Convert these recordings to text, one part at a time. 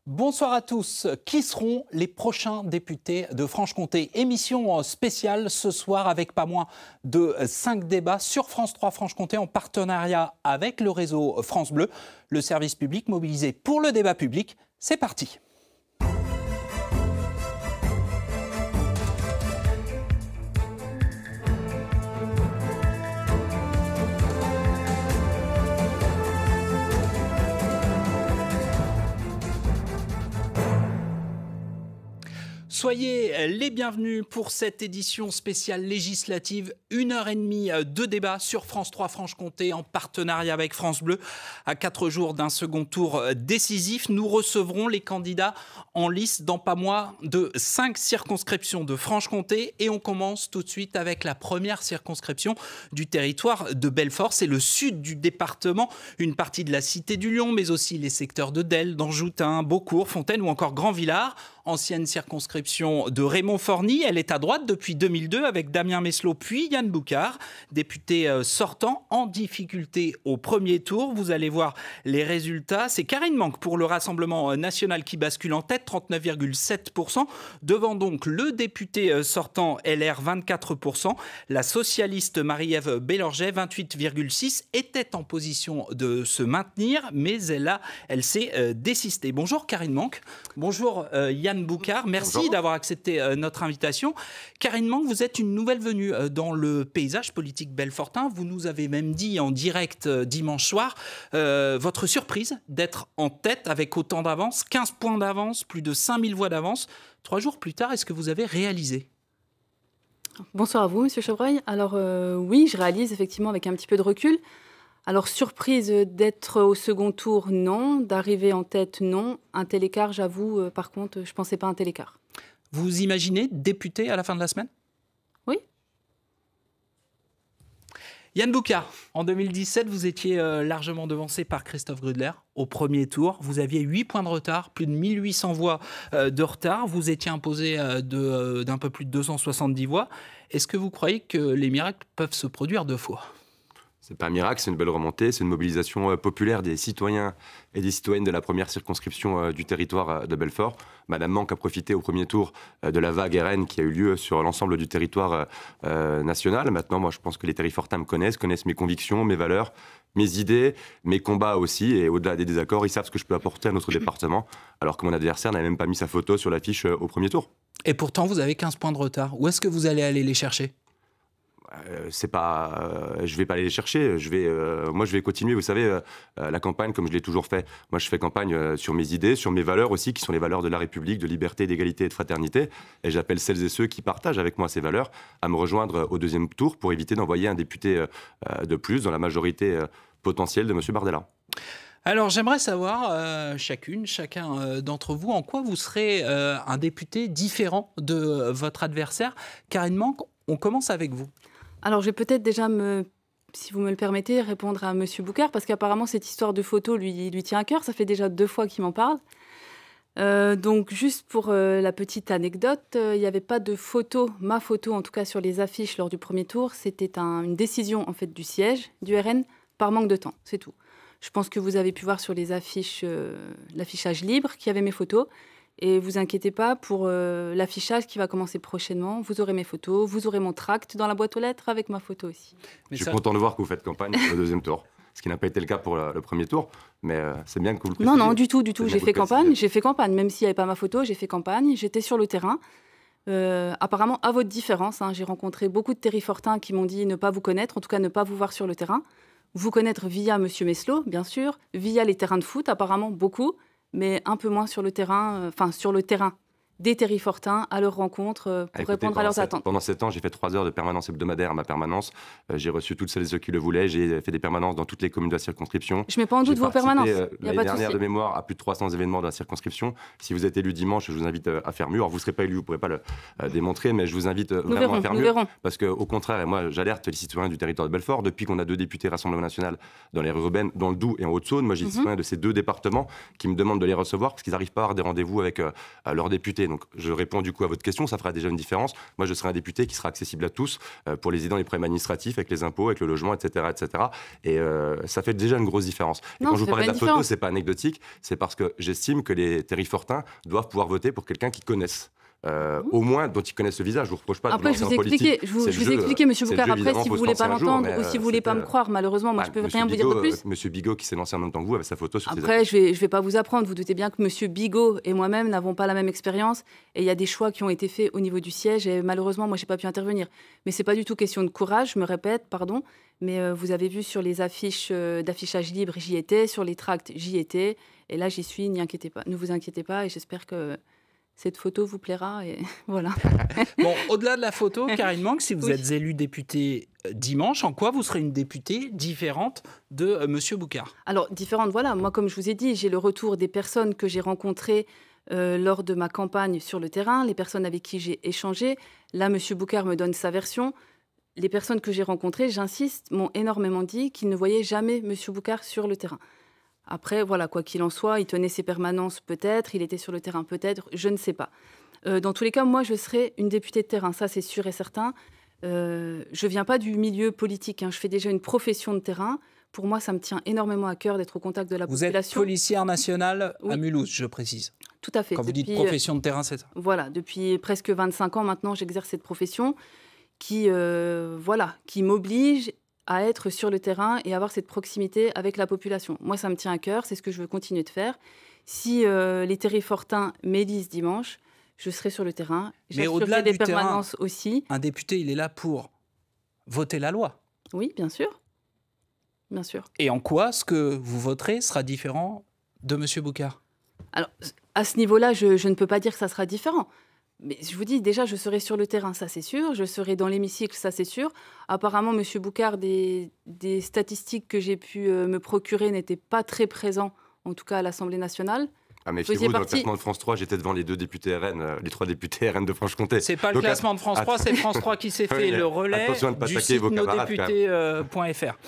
Bonsoir à tous. Qui seront les prochains députés de Franche-Comté? Émission spéciale ce soir avec pas moins de 5 débats sur France 3 Franche-Comté en partenariat avec le réseau France Bleu, le service public mobilisé pour le débat public. C'est parti. Soyez les bienvenus pour cette édition spéciale législative. 1h30 de débat sur France 3 Franche-Comté en partenariat avec France Bleu. À 4 jours d'un second tour décisif, nous recevrons les candidats en lice dans pas moins de 5 circonscriptions de Franche-Comté. Et on commence tout de suite avec la première circonscription du territoire de Belfort. C'est le sud du département, une partie de la Cité du Lion, mais aussi les secteurs de Delle, d'Anjoutin, Beaucourt, Fontaine ou encore Grand-Villard. Ancienne circonscription de Raymond Forny. Elle est à droite depuis 2002 avec Damien Meslot puis Yann Boucard, député sortant en difficulté au premier tour. Vous allez voir les résultats. C'est Karine Manque pour le Rassemblement national qui bascule en tête, 39,7%. Devant donc le député sortant LR, 24%. La socialiste Marie-Ève Bélorget, 28,6%, était en position de se maintenir, mais elle s'est désistée. Bonjour Karine Manque. Bonjour Yann Boucard, merci d'avoir accepté notre invitation. Karine Manque, vous êtes une nouvelle venue dans le paysage politique belfortain. Vous nous avez même dit en direct dimanche soir votre surprise d'être en tête avec autant d'avance, 15 points d'avance, plus de 5000 voix d'avance. 3 jours plus tard, est-ce que vous avez réalisé ? Bonsoir à vous, Monsieur Chevreuil. Alors oui, je réalise effectivement avec un petit peu de recul. Alors, surprise d'être au second tour, non. D'arriver en tête, non. Un tel écart, j'avoue, par contre, je ne pensais pas un tel écart. Vous imaginez député à la fin de la semaine ? Oui. Yann Boucard, en 2017, vous étiez largement devancé par Christophe Grudler au premier tour. Vous aviez 8 points de retard, plus de 1800 voix de retard. Vous étiez imposé d'un peu plus de 270 voix. Est-ce que vous croyez que les miracles peuvent se produire 2 fois ? C'est pas un miracle, c'est une belle remontée, c'est une mobilisation populaire des citoyens et des citoyennes de la première circonscription du territoire de Belfort. Madame Manque a profité au premier tour de la vague RN qui a eu lieu sur l'ensemble du territoire national. Maintenant, moi, je pense que les terrifortains me connaissent mes convictions, mes valeurs, mes idées, mes combats aussi. Et au-delà des désaccords, ils savent ce que je peux apporter à notre département, alors que mon adversaire n'avait même pas mis sa photo sur l'affiche au premier tour. Et pourtant, vous avez 15 points de retard. Où est-ce que vous allez aller les chercher ? Je vais pas aller les chercher. Moi, je vais continuer. Vous savez, la campagne, comme je l'ai toujours fait. Moi, je fais campagne sur mes idées, sur mes valeurs aussi, qui sont les valeurs de la République, de liberté, d'égalité et de fraternité. Et j'appelle celles et ceux qui partagent avec moi ces valeurs à me rejoindre au deuxième tour pour éviter d'envoyer un député de plus dans la majorité potentielle de M. Bardella. Alors, j'aimerais savoir, chacun d'entre vous, en quoi vous serez un député différent de votre adversaire. Karine Manque, on commence avec vous. Alors, je vais peut-être déjà, si vous me le permettez, répondre à M. Boucard, parce qu'apparemment, cette histoire de photo lui tient à cœur. Ça fait déjà 2 fois qu'il m'en parle. Donc, juste pour la petite anecdote, il n'y avait pas de photo, ma photo en tout cas, sur les affiches lors du premier tour. C'était une décision en fait du siège du RN par manque de temps, c'est tout. Je pense que vous avez pu voir sur les affiches l'affichage libre qu'il y avait mes photos. Et vous inquiétez pas pour l'affichage qui va commencer prochainement. Vous aurez mes photos, vous aurez mon tract dans la boîte aux lettres avec ma photo aussi. Je suis content de voir que vous faites campagne au deuxième tour. Ce qui n'a pas été le cas pour le premier tour, mais c'est bien que vous le précisez. Non, du tout. J'ai fait campagne, même s'il n'y avait pas ma photo, j'ai fait campagne, j'étais sur le terrain. Apparemment, à votre différence, j'ai rencontré beaucoup de terrifortains qui m'ont dit ne pas vous connaître, en tout cas ne pas vous voir sur le terrain. Vous connaître via M. Meslot, bien sûr, via les terrains de foot, apparemment beaucoup, mais un peu moins sur le terrain, des terrifortains à leur rencontre pour répondre à leurs attentes. Pendant 7 ans, j'ai fait 3 heures de permanence hebdomadaire à ma permanence. J'ai reçu toutes celles et ceux qui le voulaient. J'ai fait des permanences dans toutes les communes de la circonscription. Je ne mets pas en doute vos permanences. L'année dernière, de mémoire, à plus de 300 événements de la circonscription. Si vous êtes élu dimanche, je vous invite à faire mieux. Alors, vous ne serez pas élu, vous ne pourrez pas le démontrer, mais je vous invite vraiment à faire mieux. Parce qu'au contraire, et moi, j'alerte les citoyens du territoire de Belfort, depuis qu'on a 2 députés Rassemblement national dans les urbaines, dans le Doubs et en Haute-Saône, moi, j'ai des citoyens de ces 2 départements qui me demandent de les recevoir parce qu'ils n'arrivent pas à avoir des rendez-vous avec leurs députés. Donc je réponds du coup à votre question, ça fera déjà une différence. Moi, je serai un député qui sera accessible à tous pour les aider dans les problèmes administratifs, avec les impôts, avec le logement, etc. etc. Et ça fait déjà une grosse différence. Et quand je vous parlais de la photo, c'est pas anecdotique, c'est parce que j'estime que les terrifortains doivent pouvoir voter pour quelqu'un qu'ils connaissent. Au moins dont ils connaissent le visage. Je vous reproche pas. Après, je vous ai expliqué, Monsieur Boucar. Après, si vous voulez pas l'entendre ou si vous voulez pas me croire, malheureusement, moi, je peux rien vous dire de plus. Monsieur Bigot, qui s'est lancé en même temps que vous, avec sa photo sur ses Après, je vais pas vous apprendre. Vous doutez bien que Monsieur Bigot et moi-même n'avons pas la même expérience. Et il y a des choix qui ont été faits au niveau du siège. Et malheureusement, moi, j'ai pas pu intervenir. Mais c'est pas du tout question de courage. Je me répète, pardon. Mais vous avez vu sur les affiches d'affichage libre, j'y étais. Sur les tracts, j'y étais. Et là, j'y suis. N'y inquiétez pas. Ne vous inquiétez pas. Et j'espère que cette photo vous plaira et voilà. Bon, au-delà de la photo, Karine Manque, si vous êtes élue députée dimanche, en quoi vous serez une députée différente de Monsieur Boucar? Alors, différente, voilà. Moi, comme je vous ai dit, j'ai le retour des personnes que j'ai rencontrées lors de ma campagne sur le terrain, les personnes avec qui j'ai échangé. Là, Monsieur Boucar me donne sa version. Les personnes que j'ai rencontrées, j'insiste, m'ont énormément dit qu'ils ne voyaient jamais Monsieur Boucar sur le terrain. Après, voilà, quoi qu'il en soit, il tenait ses permanences peut-être, il était sur le terrain peut-être, je ne sais pas. Dans tous les cas, moi, je serai une députée de terrain, ça c'est sûr et certain. Je ne viens pas du milieu politique, hein, je fais déjà une profession de terrain. Pour moi, ça me tient énormément à cœur d'être au contact de la population. Vous êtes policière nationale à Mulhouse, je précise. Tout à fait. Quand vous dites profession de terrain, c'est ça? Voilà, depuis presque 25 ans maintenant, j'exerce cette profession qui m'oblige à être sur le terrain et avoir cette proximité avec la population. Moi, ça me tient à cœur, c'est ce que je veux continuer de faire. Si les terrifortains m'élisent dimanche, je serai sur le terrain. Mais au-delà des du permanences terrain, aussi. Un député, il est là pour voter la loi. Oui, bien sûr. Bien sûr. Et en quoi ce que vous voterez sera différent de M. Boucar? Alors, à ce niveau-là, je ne peux pas dire que ça sera différent. Mais je vous dis, déjà, je serai sur le terrain, ça c'est sûr. Je serai dans l'hémicycle, ça c'est sûr. Apparemment, M. Boucar, des statistiques que j'ai pu me procurer n'étaient pas très présents, en tout cas à l'Assemblée nationale. Ah, méfiez-vous, dans le classement de France 3, j'étais devant les 2 députés RN, les 3 députés RN de Franche-Comté. C'est pas le classement de France 3, c'est France 3 qui s'est fait le relais du site nosdéputés.fr.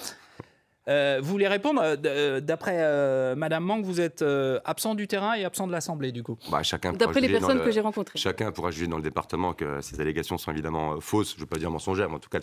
Vous voulez répondre? D'après Madame Manque, vous êtes absent du terrain et absent de l'Assemblée, du coup. D'après les personnes que j'ai rencontrées. Chacun pourra juger dans le département que ces allégations sont évidemment fausses. Je ne veux pas dire mensongères, mais en tout cas,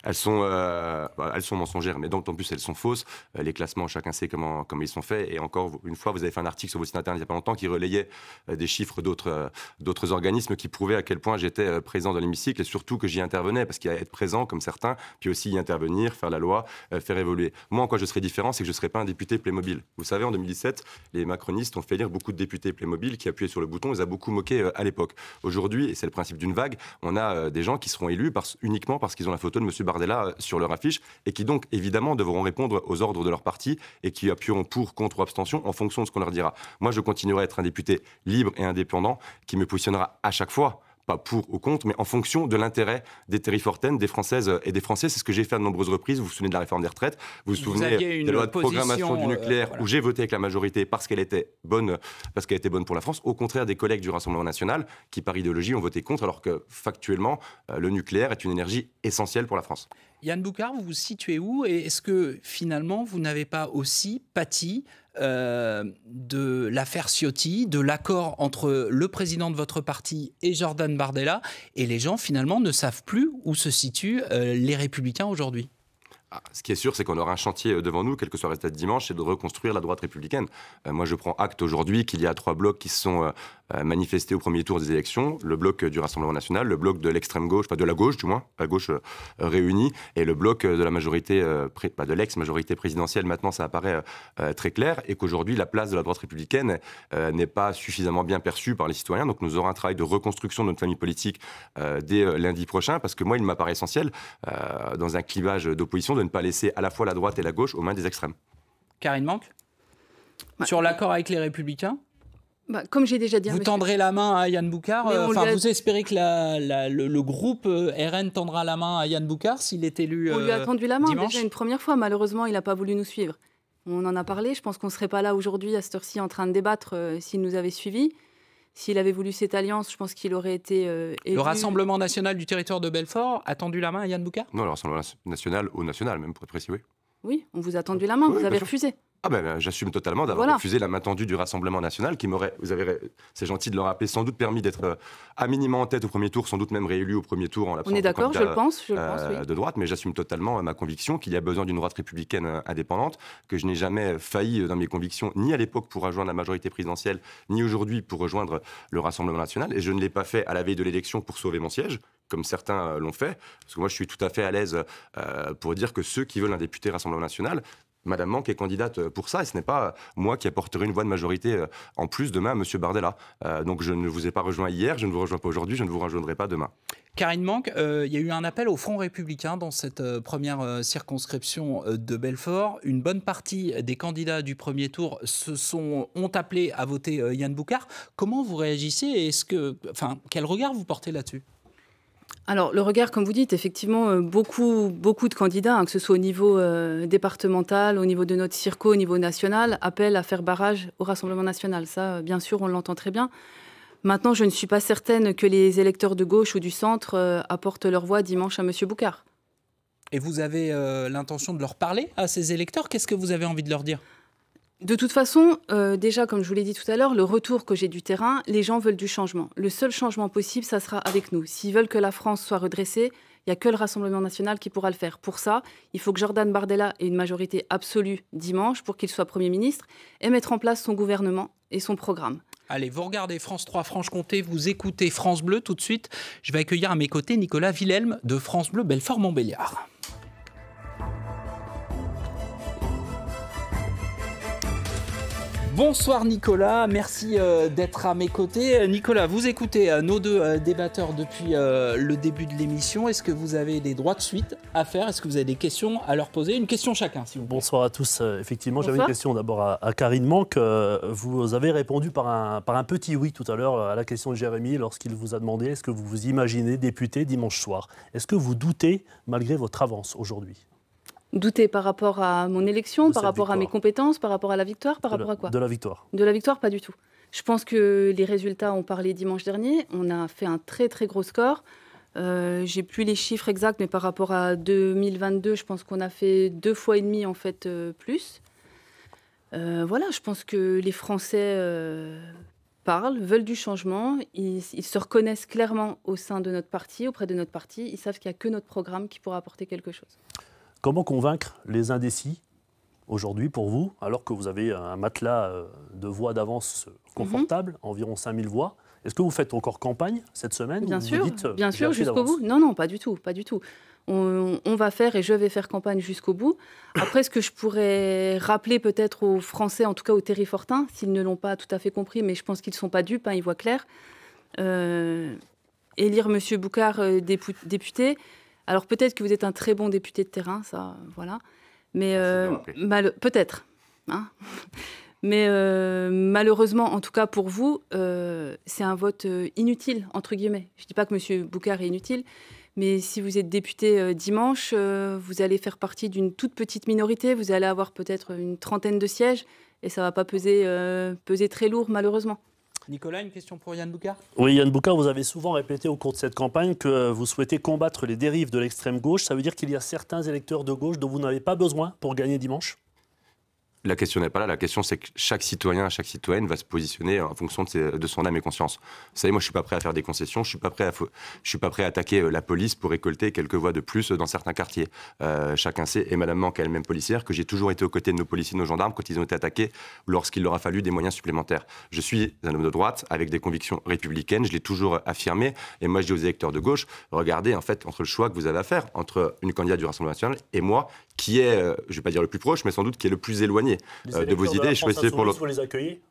elles sont mensongères. Mais donc, en plus, elles sont fausses. Les classements, chacun sait comment ils sont faits. Et encore une fois, vous avez fait un article sur votre site internet il n'y a pas longtemps qui relayait des chiffres d'autres organismes qui prouvaient à quel point j'étais présent dans l'hémicycle et surtout que j'y intervenais. Parce qu'il y a être présent, comme certains, puis aussi y intervenir, faire la loi, faire évoluer. Moi, en quoi je serais différent, c'est que je ne serais pas un député Playmobil. Vous savez, en 2017, les macronistes ont fait élire beaucoup de députés Playmobil qui appuyaient sur le bouton. Ils ont beaucoup moqué à l'époque. Aujourd'hui, et c'est le principe d'une vague, on a des gens qui seront élus uniquement parce qu'ils ont la photo de M. Bardella sur leur affiche et qui donc, évidemment, devront répondre aux ordres de leur parti et qui appuieront pour, contre ou abstention en fonction de ce qu'on leur dira. Moi, je continuerai à être un député libre et indépendant qui me positionnera à chaque fois, pas pour ou contre, mais en fonction de l'intérêt des terrifortaines, des Françaises et des Français. C'est ce que j'ai fait à de nombreuses reprises. Vous vous souvenez de la réforme des retraites, vous vous souvenez de la loi de programmation du nucléaire où j'ai voté avec la majorité parce qu'elle était bonne pour la France, au contraire des collègues du Rassemblement national qui, par idéologie, ont voté contre, alors que factuellement, le nucléaire est une énergie essentielle pour la France. Yann Boucar, vous vous situez où? Et est-ce que finalement, vous n'avez pas aussi pâti de l'affaire Ciotti, de l'accord entre le président de votre parti et Jordan Bardella, et les gens finalement ne savent plus où se situent les Républicains aujourd'hui? Ce qui est sûr, c'est qu'on aura un chantier devant nous, quel que soit le résultat de dimanche, c'est de reconstruire la droite républicaine. Moi, je prends acte aujourd'hui qu'il y a 3 blocs qui se sont manifestés au premier tour des élections. Le bloc du Rassemblement national, le bloc de l'extrême gauche, pas de la gauche du moins, la gauche réunie, et le bloc de la majorité, pas de l'ex-majorité présidentielle. Maintenant, ça apparaît très clair, et qu'aujourd'hui, la place de la droite républicaine n'est pas suffisamment bien perçue par les citoyens. Donc, nous aurons un travail de reconstruction de notre famille politique dès lundi prochain, parce que moi, il m'apparaît essentiel, dans un clivage d'opposition, de ne pas laisser à la fois la droite et la gauche aux mains des extrêmes. Karine Manque, sur l'accord avec les Républicains, comme j'ai déjà dit, vous tendrez la main à Yann Boucar. Vous espérez que le groupe RN tendra la main à Yann Boucar s'il est élu dimanche? On lui a tendu la main déjà une première fois. Malheureusement, il n'a pas voulu nous suivre. On en a parlé. Je pense qu'on ne serait pas là aujourd'hui à cette heure-ci en train de débattre s'il nous avait suivis. S'il avait voulu cette alliance, je pense qu'il aurait été élu. Le Rassemblement national du territoire de Belfort a tendu la main à Yann Boucar? Non, le Rassemblement national, au national, même pour être précis, oui. Oui, on vous a tendu la main, vous avez refusé. Ah ben, j'assume totalement d'avoir refusé la main tendue du Rassemblement national qui m'aurait, c'est gentil de le rappeler, sans doute permis d'être à minima en tête au premier tour, sans doute même réélu au premier tour en l'absence On est d'accord, je le pense, oui. de droite, mais j'assume totalement ma conviction qu'il y a besoin d'une droite républicaine indépendante, que je n'ai jamais failli dans mes convictions, ni à l'époque pour rejoindre la majorité présidentielle, ni aujourd'hui pour rejoindre le Rassemblement national, et je ne l'ai pas fait à la veille de l'élection pour sauver mon siège, comme certains l'ont fait, parce que moi je suis tout à fait à l'aise pour dire que ceux qui veulent un député Rassemblement national, Madame Manque est candidate pour ça, et ce n'est pas moi qui apporterai une voix de majorité en plus demain à M. Bardella. Donc je ne vous ai pas rejoint hier, je ne vous rejoins pas aujourd'hui, je ne vous rejoindrai pas demain. Karine Manque, il y a eu un appel au Front républicain dans cette première circonscription de Belfort. Une bonne partie des candidats du premier tour ont appelé à voter Yann Boucar. Comment vous réagissez? Quel regard vous portez là-dessus? Alors, le regard, comme vous dites, effectivement, beaucoup de candidats, que ce soit au niveau départemental, au niveau de notre circo, au niveau national, appellent à faire barrage au Rassemblement national. Ça, bien sûr, on l'entend très bien. Maintenant, je ne suis pas certaine que les électeurs de gauche ou du centre apportent leur voix dimanche à M. Boucar. Et vous avez l'intention de leur parler à ces électeurs? Qu'est-ce que vous avez envie de leur dire? De toute façon, déjà, comme je vous l'ai dit tout à l'heure, le retour que j'ai du terrain, les gens veulent du changement. Le seul changement possible, ça sera avec nous. S'ils veulent que la France soit redressée, il n'y a que le Rassemblement national qui pourra le faire. Pour ça, il faut que Jordan Bardella ait une majorité absolue dimanche pour qu'il soit Premier ministre et mettre en place son gouvernement et son programme. Allez, vous regardez France 3 Franche-Comté, vous écoutez France Bleu tout de suite. Je vais accueillir à mes côtés Nicolas Wilhelm de France Bleu Belfort-Montbéliard. Bonsoir Nicolas, merci d'être à mes côtés. Nicolas, vous écoutez nos deux débatteurs depuis le début de l'émission. Est-ce que vous avez des droits de suite à faire? Est-ce que vous avez des questions à leur poser? Une question chacun, s'il vous plaît. Bonsoir à tous. Effectivement, j'avais une question d'abord à Karine Manque. Vous avez répondu par un petit oui tout à l'heure à la question de Jérémy lorsqu'il vous a demandé est-ce que vous vous imaginez député dimanche soir? Est-ce que vous doutez malgré votre avance aujourd'hui? Douter par rapport à mon élection, par rapport à mes compétences, par rapport à la victoire, par rapport à quoi? De la victoire. De la victoire, pas du tout. Je pense que les résultats ont parlé dimanche dernier. On a fait un très très gros score. J'ai plus les chiffres exacts, mais par rapport à 2022, je pense qu'on a fait 2,5 fois en fait plus. Voilà, je pense que les Français parlent, veulent du changement. Ils se reconnaissent clairement au sein de notre parti, auprès de notre parti. Ils savent qu'il n'y a que notre programme qui pourra apporter quelque chose. Comment convaincre les indécis aujourd'hui pour vous, alors que vous avez un matelas de voix d'avance confortable, environ 5000 voix? Est-ce que vous faites encore campagne cette semaine? Bien sûr, jusqu'au bout. Non, pas du tout. On va faire et je vais faire campagne jusqu'au bout. Après, ce que je pourrais rappeler peut-être aux Français, en tout cas aux Terrifortains, s'ils ne l'ont pas tout à fait compris, mais je pense qu'ils ne sont pas dupes, ils voient clair. Élire M. Boucar député. Alors peut-être que vous êtes un très bon député de terrain, ça, voilà. Mais peut-être. Hein. Mais malheureusement, en tout cas pour vous, c'est un vote inutile, entre guillemets. Je ne dis pas que M. Boucar est inutile, mais si vous êtes député dimanche, vous allez faire partie d'une toute petite minorité, vous allez avoir peut-être une trentaine de sièges, et ça ne va pas peser très lourd, malheureusement. Nicolas, une question pour Yann Boucar? Oui, Yann Boucar, vous avez souvent répété au cours de cette campagne que vous souhaitez combattre les dérives de l'extrême gauche. Ça veut dire qu'il y a certains électeurs de gauche dont vous n'avez pas besoin pour gagner dimanche? La question n'est pas là. La question, c'est que chaque citoyen, chaque citoyenne va se positionner en fonction de son âme et conscience. Vous savez, moi, je suis pas prêt à faire des concessions. Je suis pas prêt à attaquer la police pour récolter quelques voix de plus dans certains quartiers. Chacun sait, et Madame Manque, elle-même policière, que j'ai toujours été aux côtés de nos policiers, de nos gendarmes, quand ils ont été attaqués, lorsqu'il leur a fallu des moyens supplémentaires. Je suis un homme de droite avec des convictions républicaines. Je l'ai toujours affirmé. Et moi, je dis aux électeurs de gauche, regardez, en fait, entre le choix que vous avez à faire entre une candidate du Rassemblement national et moi, qui est, je ne vais pas dire le plus proche, mais sans doute qui est le plus éloigné de vos idées. Choisissez pour l'autre. Vous les accueillez?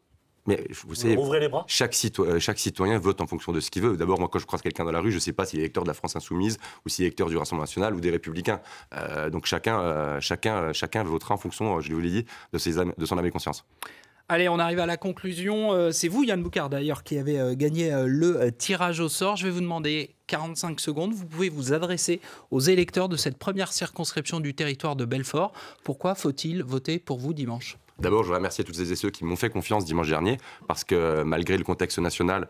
Mais vous savez, ouvrez les bras. Chaque citoyen vote en fonction de ce qu'il veut. D'abord, moi, quand je croise quelqu'un dans la rue, je ne sais pas s'il est électeur de la France Insoumise ou s'il est électeur du Rassemblement national ou des Républicains. Donc chacun votera en fonction, je vous l'ai dit, de son âme et conscience. Allez, on arrive à la conclusion. C'est vous, Yann Boucar, d'ailleurs, qui avez gagné le tirage au sort. Je vais vous demander 45 secondes. Vous pouvez vous adresser aux électeurs de cette première circonscription du territoire de Belfort. Pourquoi faut-il voter pour vous dimanche? D'abord, je voudrais remercier toutes et ceux qui m'ont fait confiance dimanche dernier, parce que malgré le contexte national,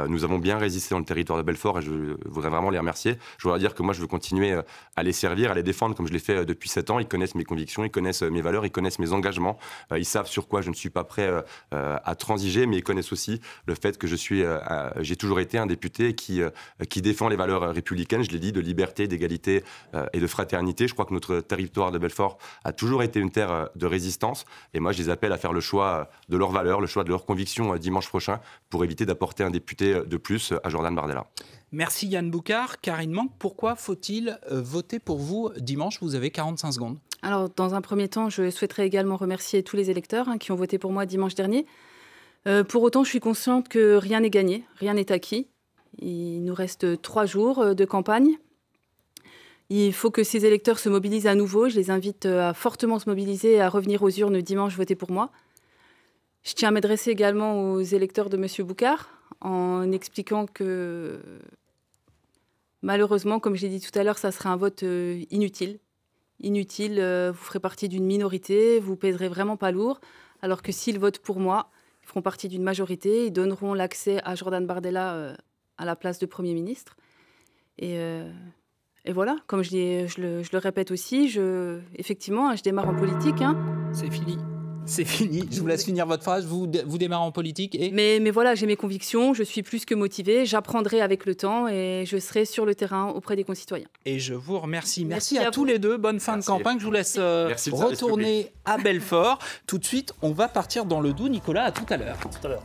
nous avons bien résisté dans le territoire de Belfort et je voudrais vraiment les remercier. Je voudrais dire que moi, je veux continuer à les servir, à les défendre comme je l'ai fait depuis 7 ans. Ils connaissent mes convictions, ils connaissent mes valeurs, ils connaissent mes engagements. Ils savent sur quoi je ne suis pas prêt à transiger, mais ils connaissent aussi le fait que j'ai toujours été un député qui défend les valeurs républicaines, je l'ai dit, de liberté, d'égalité et de fraternité. Je crois que notre territoire de Belfort a toujours été une terre de résistance. Et moi, je les appelle à faire le choix de leurs valeurs, le choix de leurs convictions dimanche prochain pour éviter d'apporter un député de plus à Jordan Bardella. Merci Yann Boucar. Karine Manque, pourquoi faut-il voter pour vous dimanche? Vous avez 45 secondes. Alors, dans un premier temps, je souhaiterais également remercier tous les électeurs qui ont voté pour moi dimanche dernier. Pour autant, je suis consciente que rien n'est gagné, rien n'est acquis. Il nous reste 3 jours de campagne. Il faut que ces électeurs se mobilisent à nouveau. Je les invite à fortement se mobiliser et à revenir aux urnes dimanche voter pour moi. Je tiens à m'adresser également aux électeurs de M. Boucar en expliquant que malheureusement, comme je l'ai dit tout à l'heure, ça sera un vote inutile. Inutile, vous ferez partie d'une minorité, vous pèserez vraiment pas lourd. Alors que s'ils votent pour moi, ils feront partie d'une majorité, ils donneront l'accès à Jordan Bardella à la place de Premier ministre. Et voilà, comme je le répète aussi, effectivement, je démarre en politique. C'est fini. C'est fini. Je vous laisse finir votre phrase. Vous démarrez en politique et... Mais voilà, j'ai mes convictions, je suis plus que motivée, j'apprendrai avec le temps et je serai sur le terrain auprès des concitoyens. Et je vous remercie. Merci à tous les deux. Bonne fin de campagne. Je vous laisse retourner à Belfort. Tout de suite, on va partir dans le Doubs. Nicolas, à tout à l'heure. À tout à l'heure.